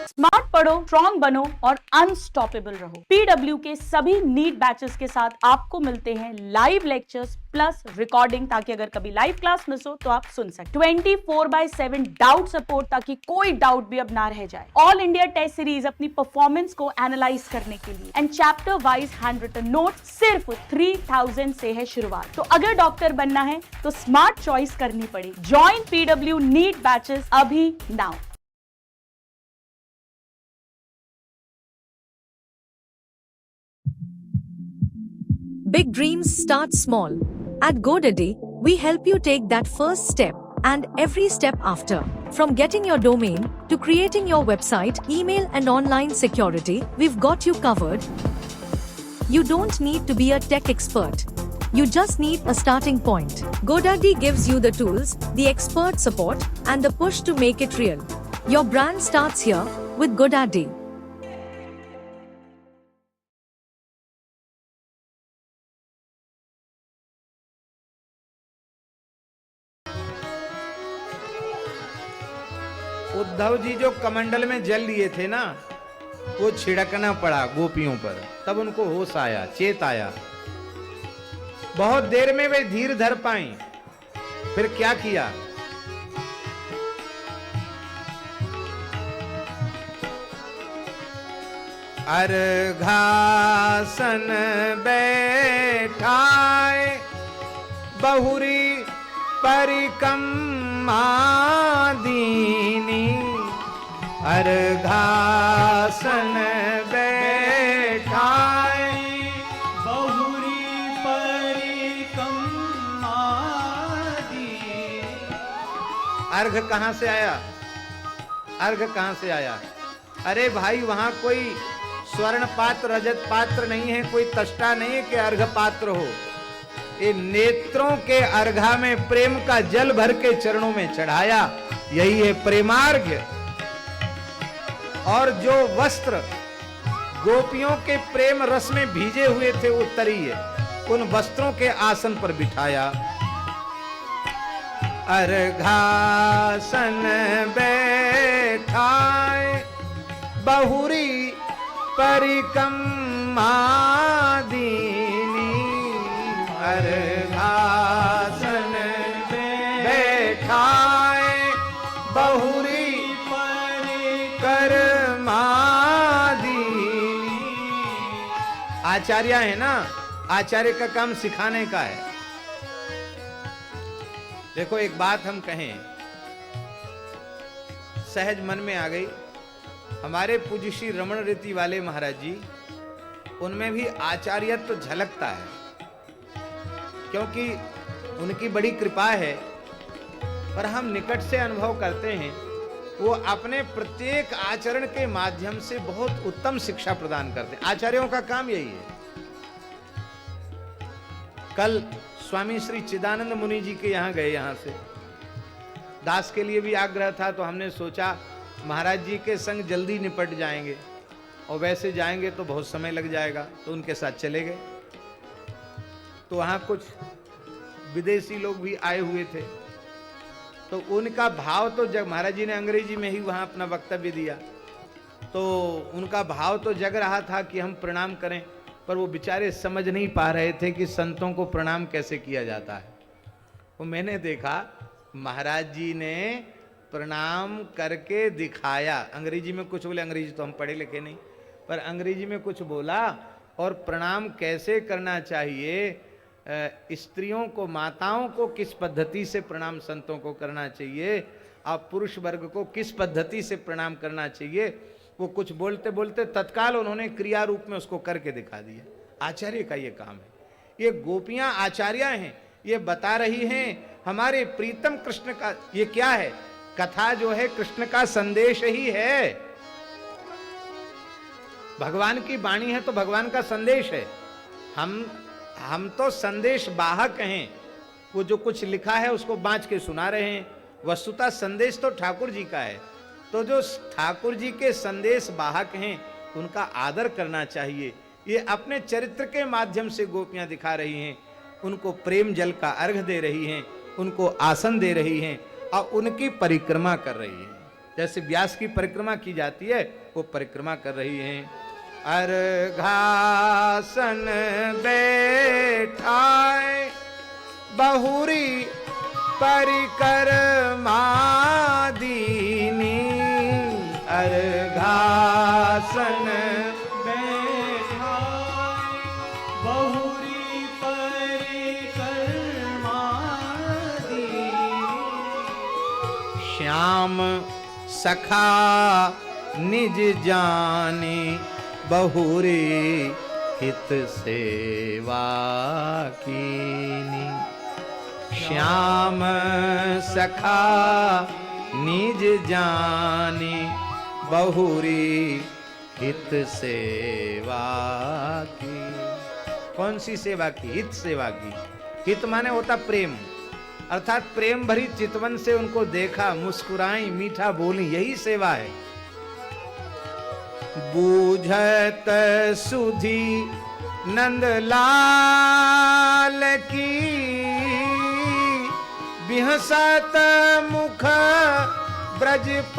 [SPEAKER 3] स्मार्ट पढ़ो, स्ट्रॉन्ग बनो और अनस्टॉपेबल रहो। पीडब्ल्यू के सभी नीट बैचेस के साथ आपको मिलते हैं लाइव लेक्चर्स प्लस रिकॉर्डिंग, ताकि अगर कभी लाइव क्लास मिस हो तो आप सुन सकते। 24/7 डाउट सपोर्ट, ताकि कोई डाउट भी अब ना रह जाए। ऑल इंडिया टेस्ट सीरीज अपनी परफॉर्मेंस को एनालाइज करने के लिए, and chapter wise handwritten note सिर्फ 3000 से है शुरुआत। तो अगर डॉक्टर बनना है तो स्मार्ट चॉइस करनी पड़ेगी। ज्वाइन पीडब्ल्यू नीट बैचेस अभी now.
[SPEAKER 4] Big dreams start small. At GoDaddy, we help you take that first step and every step after. From getting your domain to creating your website, email and online security, we've got you covered. You don't need to be a tech expert. You just need a starting point. GoDaddy gives you the tools, the expert support and the push to make it real. Your brand starts here with GoDaddy.
[SPEAKER 1] Uddhav ji जो कमंडल में जल लिए थे ना, वो छिड़कना पड़ा गोपियों पर, तब उनको होश आया, चेत आया। बहुत देर में वे धीर धर पाई। फिर क्या किया? अर्घासन बैठाए बहुरी परिक्रमा दीनी, अर्घासन बैठाए
[SPEAKER 2] बहुरी परिक्रमा दीनी।
[SPEAKER 1] अर्घ कहां से आया? अर्घ कहां से आया? अरे भाई, वहां कोई स्वर्ण पात्र रजत पात्र नहीं है, कोई तष्टा नहीं है कि अर्घ पात्र हो। ये नेत्रों के अर्घा में प्रेम का जल भर के चरणों में चढ़ाया, यही है प्रेमार्घ्य। और जो वस्त्र गोपियों के प्रेम रस में भीजे हुए थे उत्तरीय, उन वस्त्रों के आसन पर बिठाया। अर्घासन बैठाए बहुरी परिक्रमा दीनी, अर्घासन बैठाए बहुरी परिक्रमा दीनी। आचार्य है ना, आचार्य का काम सिखाने का है। देखो, एक बात हम कहें, सहज मन में आ गई। हमारे पूज्य श्री रमण रीति वाले महाराज जी, उनमें भी आचार्यत्व तो झलकता है, क्योंकि उनकी बड़ी कृपा है। पर हम निकट से अनुभव करते हैं, वो अपने प्रत्येक आचरण के माध्यम से बहुत उत्तम शिक्षा प्रदान करते हैं। आचार्यों का काम यही है। कल स्वामी श्री चिदानंद मुनि जी के यहाँ गए, यहाँ से दास के लिए भी आग्रह था, तो हमने सोचा महाराज जी के संग जल्दी निपट जाएंगे और वैसे जाएंगे तो बहुत समय लग जाएगा, तो उनके साथ चले गए। तो वहाँ कुछ विदेशी लोग भी आए हुए थे, तो उनका भाव तो जग, महाराज जी ने अंग्रेजी में ही वहाँ अपना वक्तव्य दिया, तो उनका भाव तो जग रहा था कि हम प्रणाम करें, पर वो बेचारे समझ नहीं पा रहे थे कि संतों को प्रणाम कैसे किया जाता है। वो मैंने देखा महाराज जी ने प्रणाम करके दिखाया। अंग्रेजी में कुछ बोले, अंग्रेजी तो हम पढ़े लिखे नहीं, पर अंग्रेजी में कुछ बोला, और प्रणाम कैसे करना चाहिए, स्त्रियों को, माताओं को किस पद्धति से प्रणाम संतों को करना चाहिए, आप पुरुष वर्ग को किस पद्धति से प्रणाम करना चाहिए, वो कुछ बोलते बोलते तत्काल उन्होंने क्रिया रूप में उसको करके दिखा दिया। आचार्य का ये काम है। ये गोपियां आचार्य हैं, ये बता रही हैं हमारे प्रीतम कृष्ण का। ये क्या है? कथा जो है कृष्ण का संदेश ही है। भगवान की वाणी है तो भगवान का संदेश है। हम तो संदेश वाहक हैं, वो जो कुछ लिखा है उसको बाँच के सुना रहे हैं। वस्तुतः संदेश तो ठाकुर जी का है, तो जो ठाकुर जी के संदेश वाहक हैं उनका आदर करना चाहिए। ये अपने चरित्र के माध्यम से गोपियां दिखा रही हैं, उनको प्रेम जल का अर्घ दे रही हैं, उनको आसन दे रही हैं और उनकी परिक्रमा कर रही हैं। जैसे व्यास की परिक्रमा की जाती है वो परिक्रमा कर रही हैं। अर्घासन बैठाए बहुरी परिक्रमा दीनी, अर्घासन
[SPEAKER 2] बैठाए बहुरी परिक्रमा दीनी।
[SPEAKER 1] श्याम सखा निज जाने बहुरी हित सेवा कीनी। श्याम सखा निज जाने बहुरी हित सेवा की। कौन सी सेवा की? हित सेवा की। हित माने होता प्रेम, अर्थात प्रेम भरी चितवन से उनको देखा, मुस्कुराई, मीठा बोली, यही सेवा है। बूझत सुधी नंदलाल की, बिहसत मुख ब्रजपाल।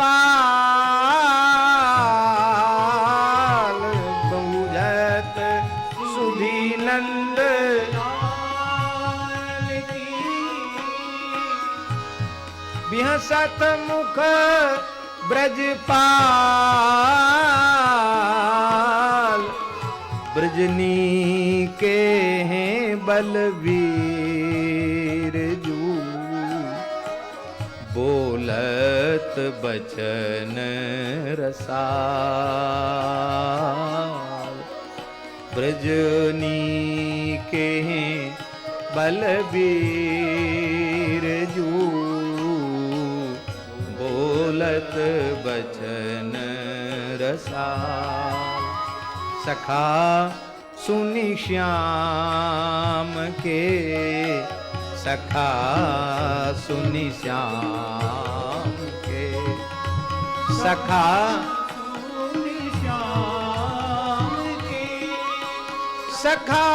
[SPEAKER 1] बूझत सुधी नंद बिहसत मुख ब्रजपाल। ब्रजनी के हैं बलवीर जू, बोलत बचन रसाल। ब्रजनी के हैं बलवीर जू, बोलत बचन रसाल। सखा सुनि श्याम के, सखा सुनि श्याम के। सखा
[SPEAKER 2] सुनि श्याम के,
[SPEAKER 1] सखा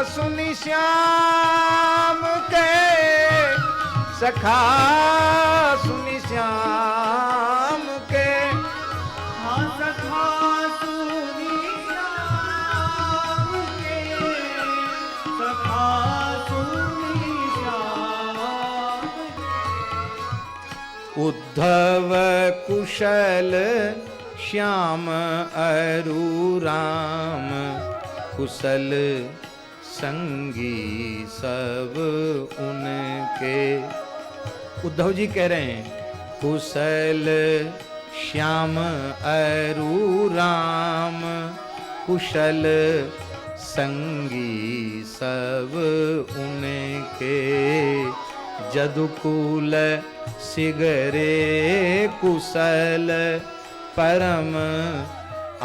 [SPEAKER 1] सुनि श्याम के। सखा सुनि श्याम के।
[SPEAKER 2] हाँ सखा सुनि श्याम के, सखा सुनि श्याम के।
[SPEAKER 1] उद्धव कुशल श्याम अरु राम, कुशल संगी सब उनके। उद्धव जी कह रहे हैं कुशल श्याम अरु राम, कुशल संगी सब उनके। जदुकुल सिगरे कुशल, परम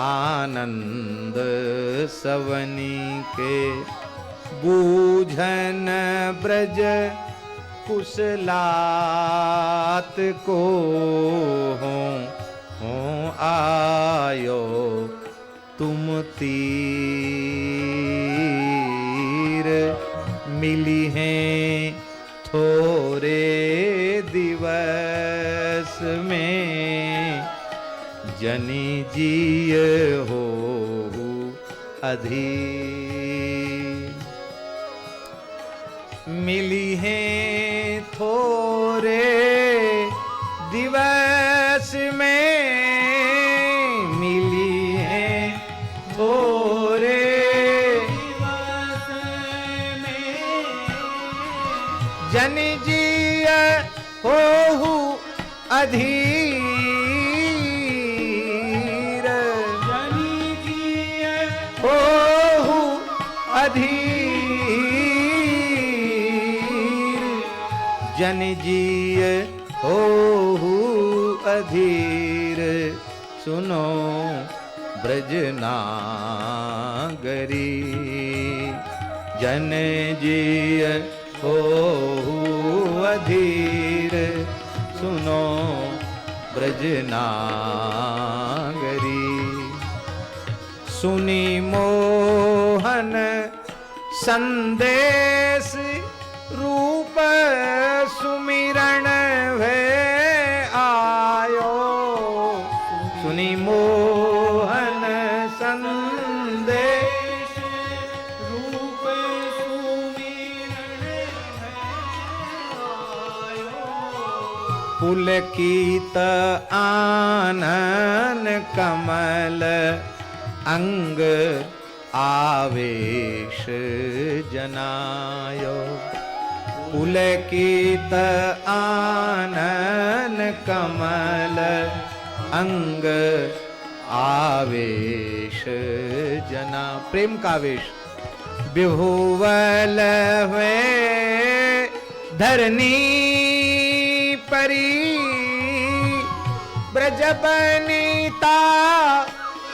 [SPEAKER 1] आनंद सवनी के। बूझन ब्रज कुशलात को, हो आयो तुम तीर। मिली हैं थोरे दिवस में, जनी जिय हो अधीर। मिली हैं थोरे दिवस में, मिली हैं थोरे
[SPEAKER 2] दिवस में।
[SPEAKER 1] जन जिय होहु अधीर।
[SPEAKER 2] जनी जिय
[SPEAKER 1] होहु अधीर। जन जिय होहु अधीर। सुनो ब्रज नागरी। जन जिय हो अधीर सुनो ब्रज नागरी। सुनी मोहन संदेश रूप सुमिरन वे आयो। सुनी मोहन संदेश
[SPEAKER 2] रूप सुमिरन आयो।
[SPEAKER 1] पुलकित आनन कमल अंग आवेश जनायो। पुलकित आनन कमल अंग आवेश जना। प्रेम का आवेश। विभुवल हुए धरनी परी ब्रज बनीता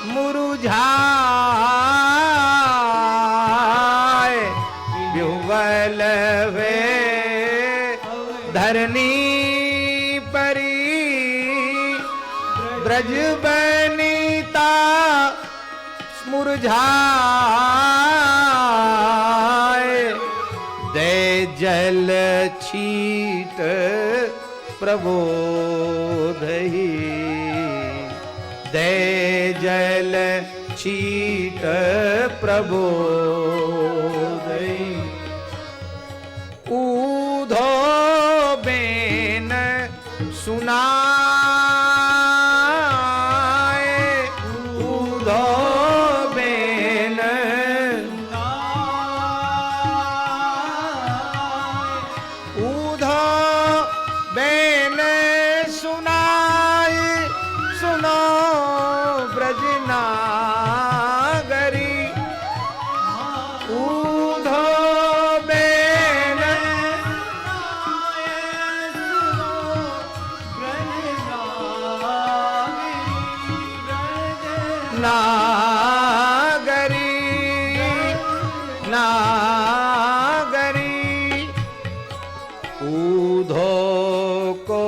[SPEAKER 1] मुरुझाए। विह्वल वे धरनी परी ब्रज बनीता मुरुझाए। दे जल छीट प्रबोधही। दे जल छीट प्रबोधई। ऊधो बेन सुनाए। ऊधो बेन ऊधो बेन सुनाए। सुनो ब्रज नागरी। ऊधो बेन नागरी नागरी। ऊधो को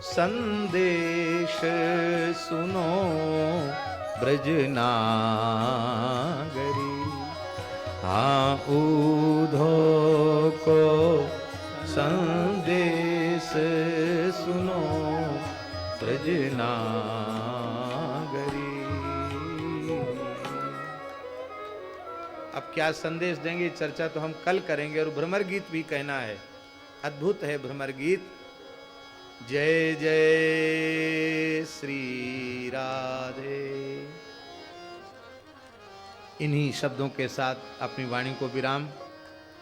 [SPEAKER 1] संदेश सुनो ब्रज नागरी। हाँ ऊधो को संदेश सुनो ब्रज नागरी। अब क्या संदेश देंगे चर्चा तो हम कल करेंगे। और भ्रमर गीत भी कहना है। अद्भुत है भ्रमर गीत। जय जय श्री राधे। इन्हीं शब्दों के साथ अपनी वाणी को विराम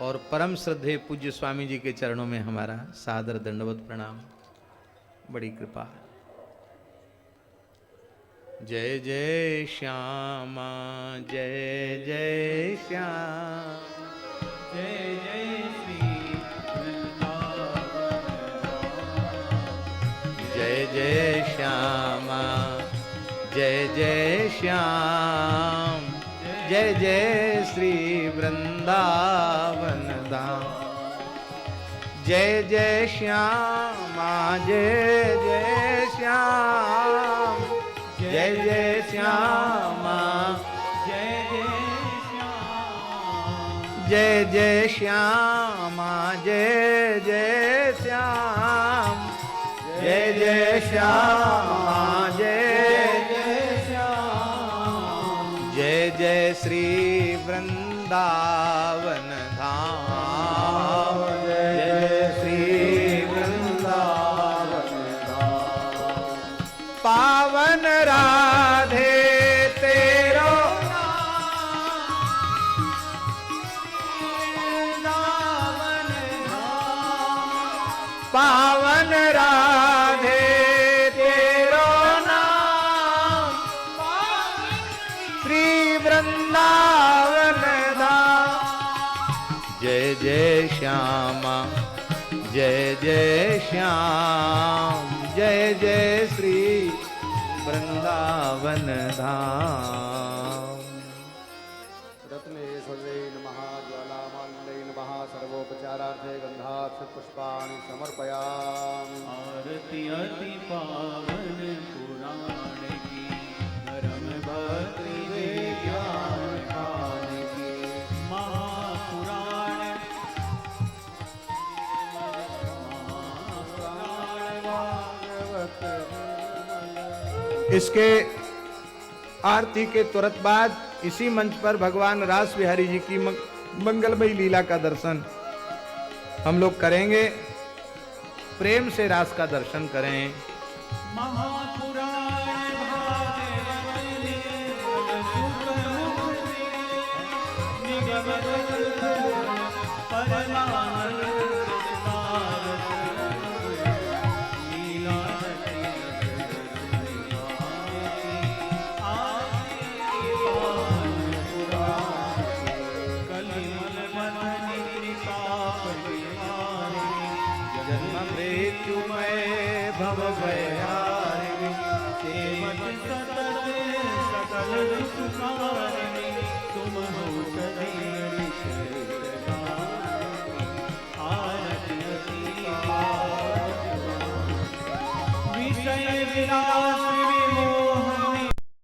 [SPEAKER 1] और परम श्रद्धेय पूज्य स्वामी जी के चरणों में हमारा सादर दंडवत प्रणाम। बड़ी कृपा। जय जय श्यामा जय जय श्याम।
[SPEAKER 2] जय जय श्री
[SPEAKER 1] जय जय श्यामा जय जय श्याम। जय जय श्री वृंदावन धाम। जय जय श्यामा जय जय श्याम। जय जय श्यामा
[SPEAKER 2] जय जय श्याम।
[SPEAKER 1] जय जय श्यामा जय जय श्याम। जय जय श्यामा जय
[SPEAKER 2] जय श्याम।
[SPEAKER 1] जय जय श्री वृंदावन धाम। जय श्री वृंदावन धाम। पावन राधे तेरो पावन राधे तेरो नाम। श्री वृंदावन धाम। जय जय श्यामा जय जय श्याम। जय जय श्री वृंदावन धाम।
[SPEAKER 5] रत्नेश्वर्यै नमः ज्वालामाल्यै नमः सर्वोपचारार्थे गन्धाक्ष पुष्पाणि समर्पयामि।
[SPEAKER 2] आरती अति पावन पुराण की, धर्म भक्ति विज्ञान ज्ञान की, महापुराण
[SPEAKER 1] इसके आरती के तुरंत बाद इसी मंच पर भगवान रास बिहारी जी की मंगलमयी लीला का दर्शन हम लोग करेंगे। प्रेम से रास का दर्शन करें।
[SPEAKER 2] महापुराण भागवत सुख मुक्ति निगम परमानंद लीला कलिमल बंधनि कृपा परिवारिणी,
[SPEAKER 1] जन्म मृत्युमय भव भयारिणी,
[SPEAKER 2] सेवक सतत सकल सुखारिणी, तुम हो सदैव आरती विषय विलास